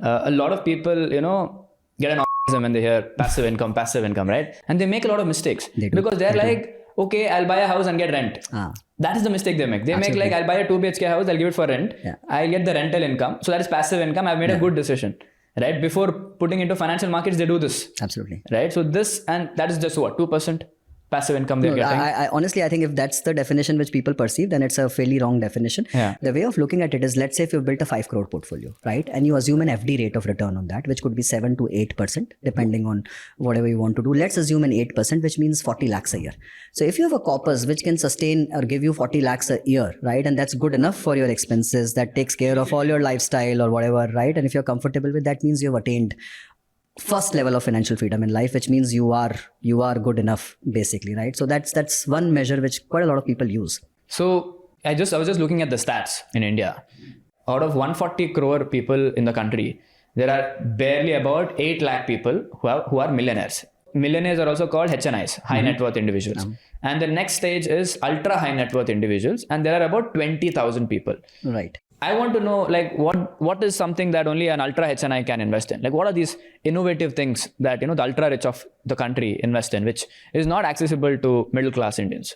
A lot of people, get an orgasm when they hear passive income, right? And they make a lot of mistakes because they're like, okay, I'll buy a house and get rent. That is the mistake they make. They make like, I'll buy a 2 BHK house, I'll give it for rent. I'll get the rental income. So that is passive income. I've made a good decision. Right? Before putting into financial markets, they do this. Absolutely. Right? So this, and that is just what, 2% passive income they're getting. I honestly, I think if that's the definition which people perceive, then it's a fairly wrong definition. The way of looking at it is, let's say if you've built a 5 crore portfolio, right? And you assume an FD rate of return on that, which could be 7 to 8%, depending on whatever you want to do. Let's assume an 8%, which means 40 lakhs a year. So if you have a corpus which can sustain or give you 40 lakhs a year, right? And that's good enough for your expenses, that takes care of all your lifestyle or whatever, right? And if you're comfortable with that, means you've attained first level of financial freedom in life, which means you are good enough, basically, right? So that's one measure which quite a lot of people use. So I was just looking at the stats in India. Out of 140 crore people in the country, there are barely about 8 lakh people who are millionaires. Millionaires are also called HNIs, high net worth individuals. And the next stage is ultra high net worth individuals, and there are about 20,000 people. Right. I want to know, like, what is something that only an ultra HNI can invest in? Like, what are these innovative things that, the ultra rich of the country invest in, which is not accessible to middle class Indians?